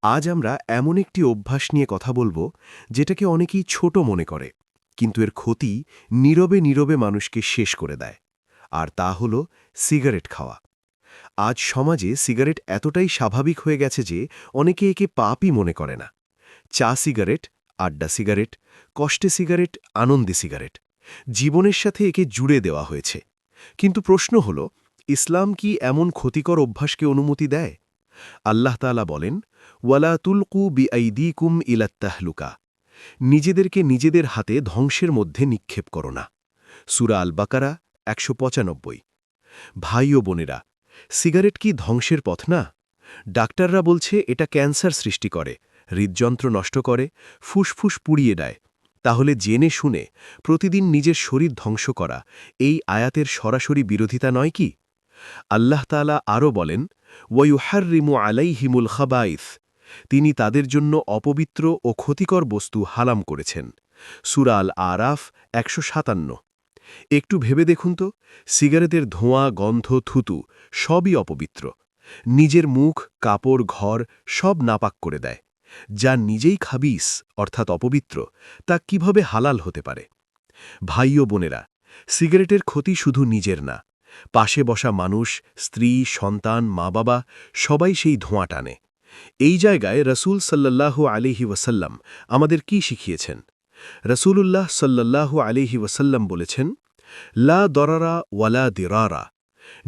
আজ আমরা এমন একটি অভ্যাস নিয়ে কথা বলবো যেটাকে অনেকেই ছোট মনে করে, কিন্তু এর ক্ষতি নীরবে নীরবে মানুষকে শেষ করে দেয়। আর তা হল সিগারেট খাওয়া। আজ সমাজে সিগারেট এতটাই স্বাভাবিক হয়ে গেছে যে অনেকে একে পাপই মনে করে না। চা সিগারেট, আড্ডা সিগারেট, কষ্টে সিগারেট, আনন্দে সিগারেট, জীবনের সাথে একে জুড়ে দেওয়া হয়েছে। কিন্তু প্রশ্ন হল, ইসলাম কি এমন ক্ষতিকর অভ্যাসকে অনুমতি দেয়? আল্লাহ তাআলা বলেন, ওয়ালা তুলকু বিআইদিকুম ইলাত্তাহলুকা, নিজেদেরকে নিজেদের হাতে ধ্বংসের মধ্যে নিক্ষেপ করো না। সূরা আল বাকারা ১৯৫। ভাই ও বোনেরা, সিগারেট কি ধ্বংসের পথ না? ডাক্তাররা বলছে এটা ক্যান্সার সৃষ্টি করে, হৃদযন্ত্র নষ্ট করে, ফুসফুস পুড়িয়ে দেয়। তাহলে জেনে শুনে প্রতিদিন নিজের শরীর ধ্বংস করা এই আয়াতের সরাসরি বিরোধিতা নয় কি? আল্লাহ তাআলা আরও বলেন, ওয়ায়ুহাররিমু আলাইহিমুল খাবাইথ, তিনি তাদের জন্য অপবিত্র ও ক্ষতিকর বস্তু হারাম করেছেন। সূরা আল আরাফ ১৫৭। একটু ভেবে দেখুন তো, সিগারেটের ধোঁয়া, গন্ধ, থুতু সবই অপবিত্র। নিজের মুখ, কাপড়, ঘর সব নাপাক করে দেয়। যা নিজেই খাবিস অর্থাৎ অপবিত্র, তা কিভাবে হালাল হতে পারে? ভাই ও বোনেরা, সিগারেটের ক্ষতি শুধু নিজের না, পাশে বসা মানুষ, স্ত্রী, সন্তান, মা বাবা সবাই সেই ধোঁয়া টানে। এই জায়গায় রাসূল সাল্লাল্লাহু আলাইহি ওয়াসাল্লাম আমাদের কি শিখিয়েছেন? রাসূলুল্লাহ সাল্লাল্লাহু আলাইহি ওয়াসাল্লাম বলেছেন, লা দরারা ওয়ালা দিরারা,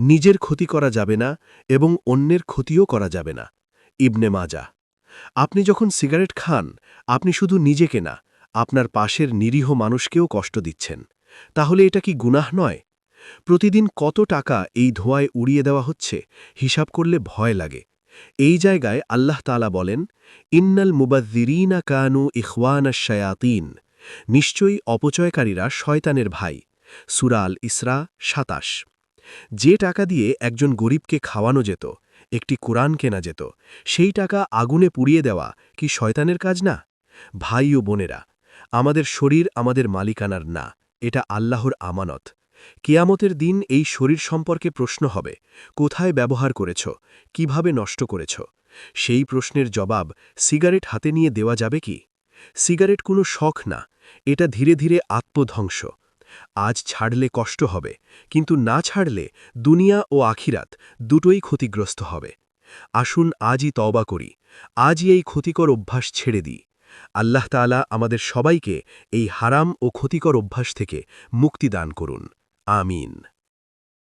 নিজের ক্ষতি করা যাবে না এবং অন্যের ক্ষতিও করা যাবে না। ইবনে মাজাহ। আপনি যখন সিগারেট খান, আপনি শুধু নিজেকে না, আপনার পাশের নিরীহ মানুষকেও কষ্ট দিচ্ছেন। তাহলে এটা কি গুনাহ নয়? প্রতিদিন কত টাকা এই ধোঁয়ায় উড়িয়ে দেওয়া হচ্ছে, হিসাব করলে ভয় লাগে। এই জায়গায় আল্লাহ তাআলা বলেন, ইন্নাল মুবাযযিরিনা কানু ইখওয়ানাশ শায়াতিন, নিশ্চয়ই অপচয়কারীরা শয়তানের ভাই। সূরা আল ইসরা ২৭। যে টাকা দিয়ে একজন গরিবকে খাওয়ানো যেত, একটি কোরআন কেনা যেত, সেই টাকা আগুনে পুড়িয়ে দেওয়া কি শয়তানের কাজ না? ভাই ও বোনেরা, আমাদের শরীর আমাদের মালিকানার না, এটা আল্লাহর আমানত। কিয়ামতের দিন এই শরীর সম্পর্কে প্রশ্ন হবে, কোথায় ব্যবহার করেছ, কিভাবে নষ্ট করেছ? সেই প্রশ্নের জবাব সিগারেট হাতে নিয়ে দেওয়া যাবে কি? সিগারেট কোনো শখ না, এটা ধীরে ধীরে আত্মধ্বংস। আজ ছাড়লে কষ্ট হবে, কিন্তু না ছাড়লে দুনিয়া ও আখিরাত দুটোই ক্ষতিগ্রস্ত হবে। আসুন আজই তওবা করি, আজই এই ক্ষতিকর অভ্যাস ছেড়ে দিই। আল্লাহ তাআলা আমাদের সবাইকে এই হারাম ও ক্ষতিকর অভ্যাস থেকে মুক্তি দান করুন। আমিন।